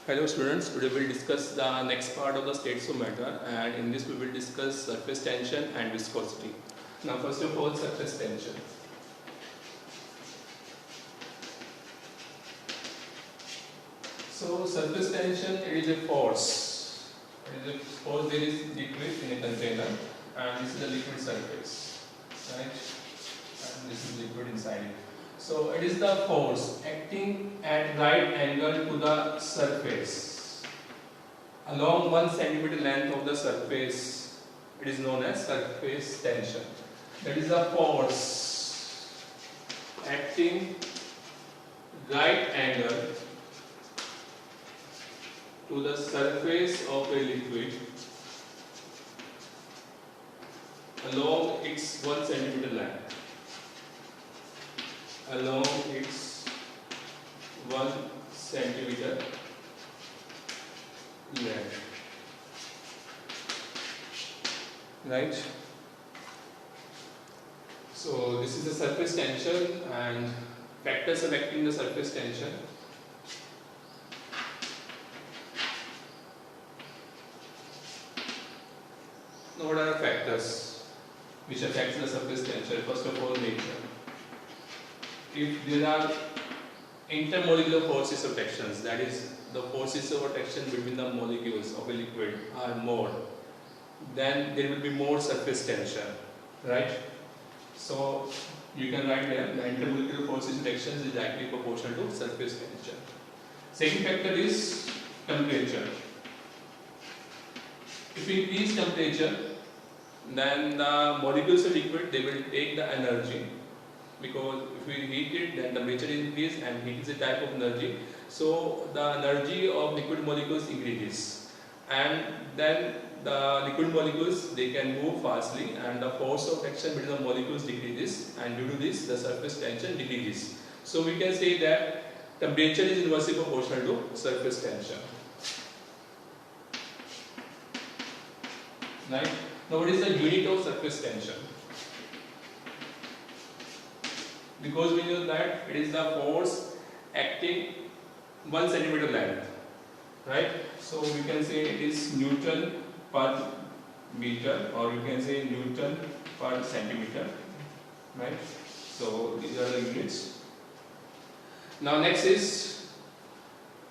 Hello students, today we will discuss the next part of the states of matter, and in this we will discuss surface tension and viscosity. Now first of all, surface tension. So surface tension, it is a force. It is a force. There is liquid in a container and this is the liquid surface, right? And this is liquid inside it. So it is the force acting at right angle to the surface along 1 centimeter length of the surface. It is known as surface tension. That is the force acting right angle to the surface of a liquid along its 1 centimeter length. Along its 1 centimeter length. Right? So this is the surface tension and factors affecting the surface tension. Now what are the factors which affects the surface tension? First of all, nature. If there are intermolecular forces of attractions, that is the forces of attraction between the molecules of a liquid are more, then there will be more surface tension, right? So you can write there the intermolecular forces of attraction is directly proportional to surface tension. Second factor is temperature. If we increase temperature, then the molecules of liquid, they will take the energy, because if we heat it, then temperature is increased, and heat is a type of energy. So the energy of liquid molecules increases, and then the liquid molecules, they can move fastly, and the force of action between the molecules decreases, and due to this the surface tension decreases. So we can say that temperature is inversely proportional to surface tension. Right? Now what is the unit of surface tension? Because we know that it is the force acting 1 centimeter length, right? So we can say it is Newton per meter, or you can say Newton per centimeter, right? So these are the units. Now next is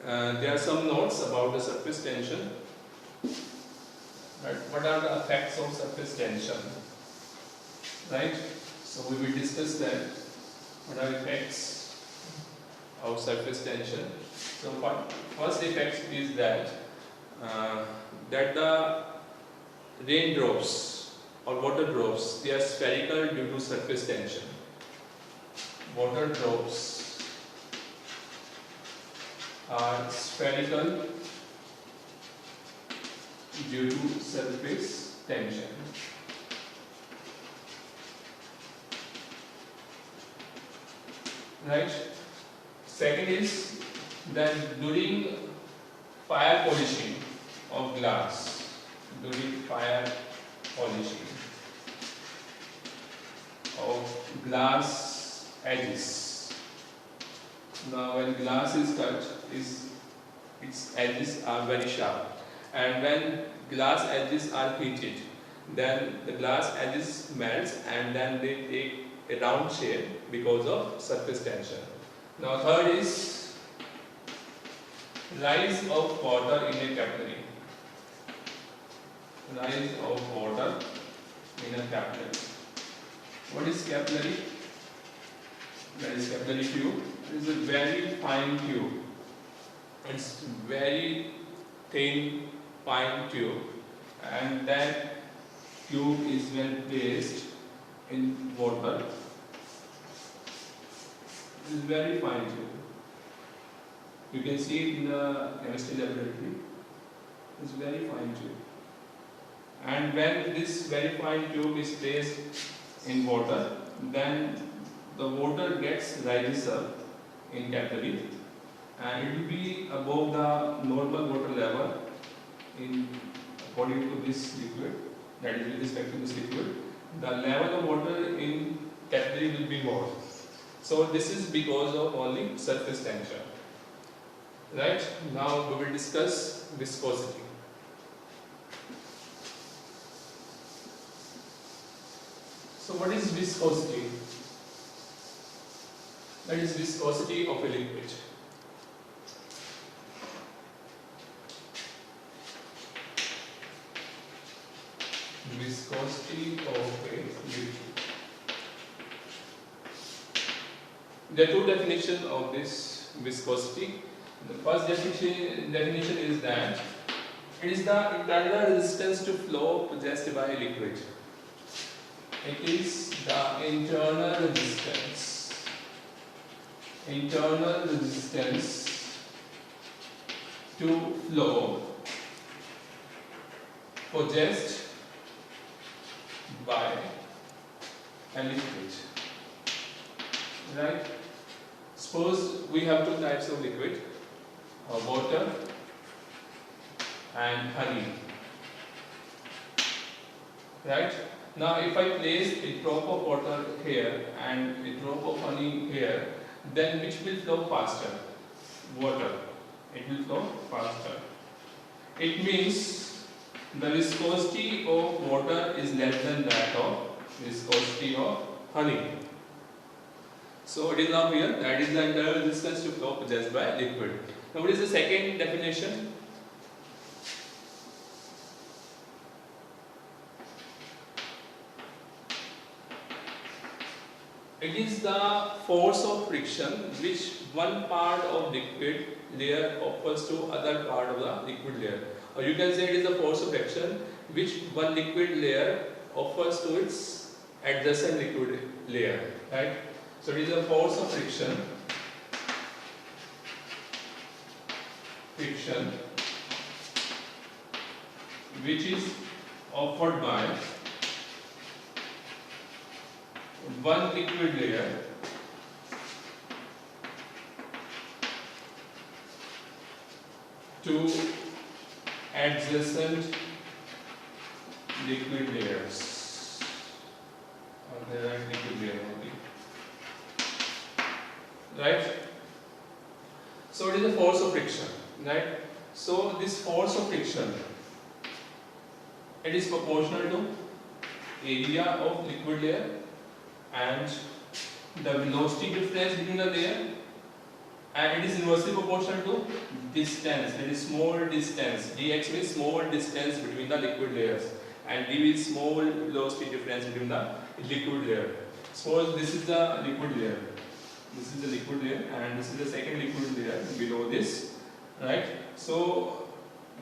there are some notes about the surface tension. Right? What are the effects of surface tension? Right? So we will discuss that. What are effects of surface tension? So first effect is that the raindrops or water drops, they are spherical due to surface tension. Water drops are spherical due to surface tension. Right? Second is that during fire polishing of glass, during fire polishing of glass edges. Now when glass is cut, its edges are very sharp, and when glass edges are heated, then the glass edges melts and then they take a round shape because of surface tension. Now third is rise of water in a capillary. Rise of water in a capillary. What is capillary? That is capillary tube. It is a very fine tube. It's very thin, fine tube, and that tube is when placed in water. It is very fine tube. You can see it in the chemistry laboratory. It is very fine tube. And when this very fine tube is placed in water, then the water rises up in capillary, and it will be above the normal water level according to this liquid, that is with respect to this liquid. The level of water in capillary will be more. So this is because of only surface tension. Right? Now we will discuss viscosity. So what is viscosity? That is viscosity of a liquid. Viscosity of a liquid. There are two definitions of this viscosity. The first definition is that it is the internal resistance to flow possessed by a liquid. It is the internal resistance to flow possessed by a liquid. Right? Suppose we have two types of liquid, water and honey. Right? Now if I place a drop of water here and a drop of honey here, then which will flow faster? Water. It will flow faster. It means the viscosity of water is less than that of viscosity of honey. So it is now here, that is the internal resistance to flow possessed by liquid. Now what is the second definition? It is the force of friction which one part of liquid layer offers to other part of the liquid layer. Or you can say it is the force of friction which one liquid layer offers to its adjacent liquid layer. Right? So it is a force of friction which is offered by one liquid layer to adjacent liquid layers. There are liquid layer only. Right? So it is the force of friction. Right? So this force of friction, it is proportional to area of liquid layer and the velocity difference between the layer, and it is inversely proportional to distance, that is small distance. Dx means small distance between the liquid layers and d is small velocity difference between the liquid layer. Suppose this is the liquid layer, this is the liquid layer and this is the second liquid layer below this, right? So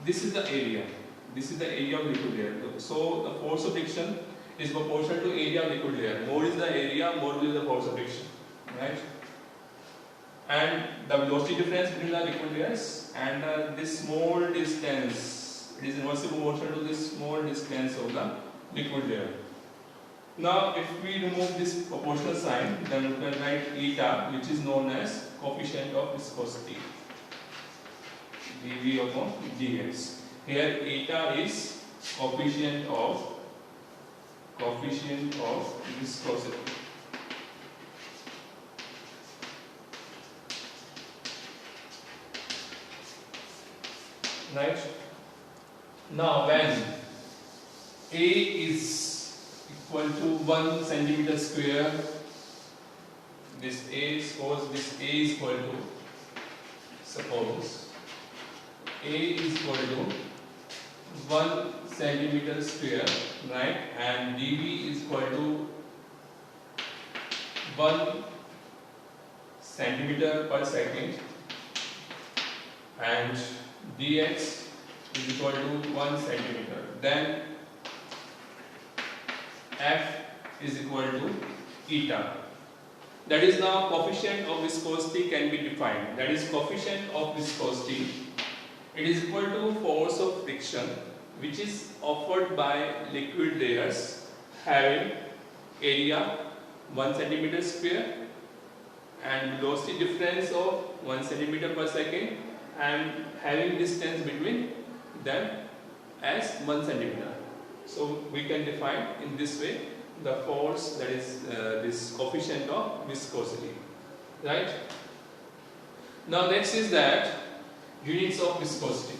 this is the area, this is the area of liquid layer. So the force of friction is proportional to area of liquid layer. More is the area, more will be the force of friction, right? And the velocity difference between the liquid layers and this small distance, it is inversely proportional to this small distance of the liquid layer. Now if we remove this proportional sign, then we can write eta, which is known as coefficient of viscosity, dV upon dx. Here eta is coefficient of viscosity. Right? Now when A is equal to 1 centimeter square, this A, suppose this A is equal to, suppose A is equal to 1 centimeter square, right? And dV is equal to 1 centimeter per second, and dx is equal to 1 centimeter. Then F is equal to eta. That is, now coefficient of viscosity can be defined. That is, coefficient of viscosity, it is equal to force of friction which is offered by liquid layers having area 1 centimeter square and velocity difference of 1 centimeter per second and having distance between them as 1 centimeter. So we can define in this way the force, that is this coefficient of viscosity, right? Now next is that units of viscosity.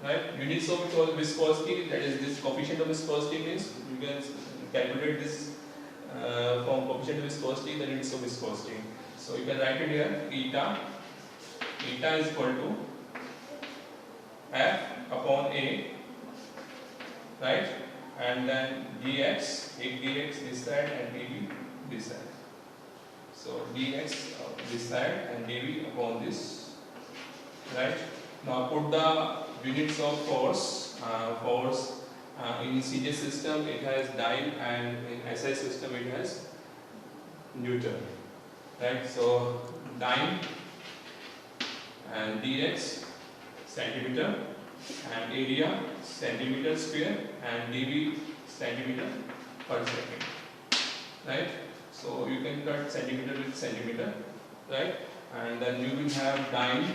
Right? Units of viscosity, that is this coefficient of viscosity means you can calculate this from coefficient of viscosity, the units of viscosity. So you can write it here, eta is equal to F upon A, right? And then dx, take dx this side and dv this side. So dx this side and dv upon this, right? Now put the units of force. In CJ system it has dyne, and in SI system it has Newton, right? So dyne and dx centimeter, and area centimeter square, and dv centimeter per second, right? So you can cut centimeter with centimeter, right? And then you will have dyne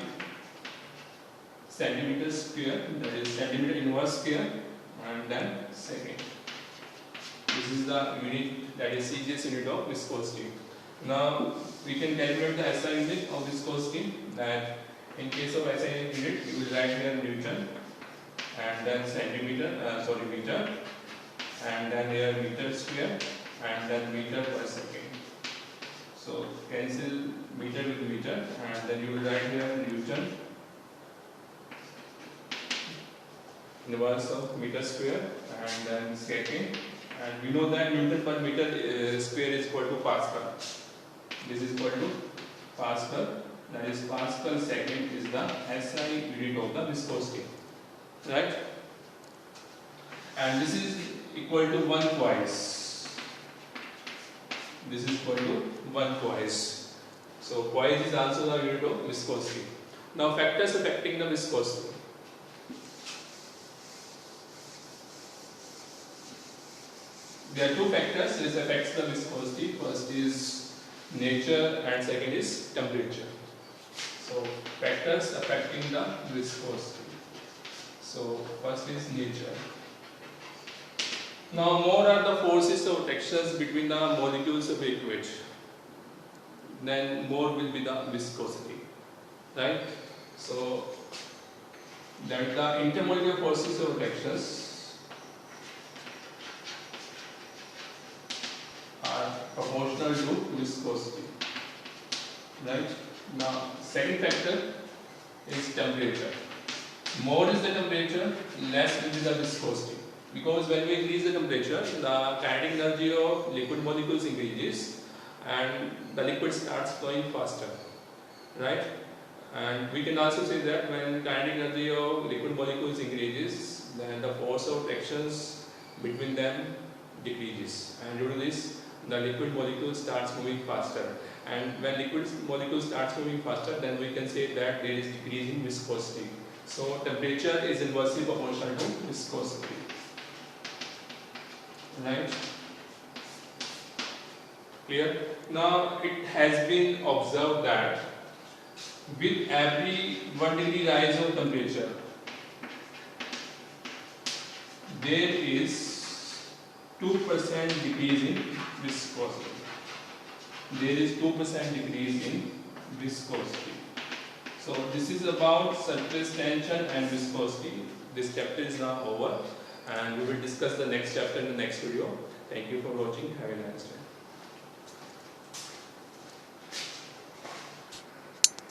centimeter square, that is centimeter inverse square, and then second. This is the unit, that is CGS unit of viscosity. Now we can calculate the SI unit of viscosity. That in case of SI unit, you will write here Newton, and then centimeter, meter, and then here meter square, and then meter per second. So cancel meter with meter, and then you will write here Newton inverse of meter square, and then second. And we know that Newton per meter square is equal to Pascal. This is equal to Pascal. That is Pascal second is the SI unit of the viscosity, right? And this is equal to 1 twice. This is equal to 1 twice. So twice is also the unit of viscosity. Now factors affecting the viscosity. There are two factors which affects the viscosity. First is nature and second is temperature. So factors affecting the viscosity. So first is nature. Now more are the forces or attractions between the molecules of liquid, then more will be the viscosity, right? So that the intermolecular forces or attractions are proportional to viscosity, right? Now second factor is temperature. More is the temperature, less will be the viscosity. Because when we increase the temperature, the kinetic energy of liquid molecules increases and the liquid starts flowing faster, right? And we can also say that when kinetic energy of liquid molecules increases, then the force of attractions between them decreases, and due to this the liquid molecule starts moving faster. And when liquid molecule starts moving faster, then we can say that there is decrease in viscosity. So temperature is inversely proportional to viscosity, right? Clear? Now it has been observed that with every 1 degree rise of temperature, there is 2% decrease in viscosity. There is 2% decrease in viscosity. So this is about surface tension and viscosity. This chapter is now over, and we will discuss the next chapter in the next video. Thank you for watching. Have a nice day.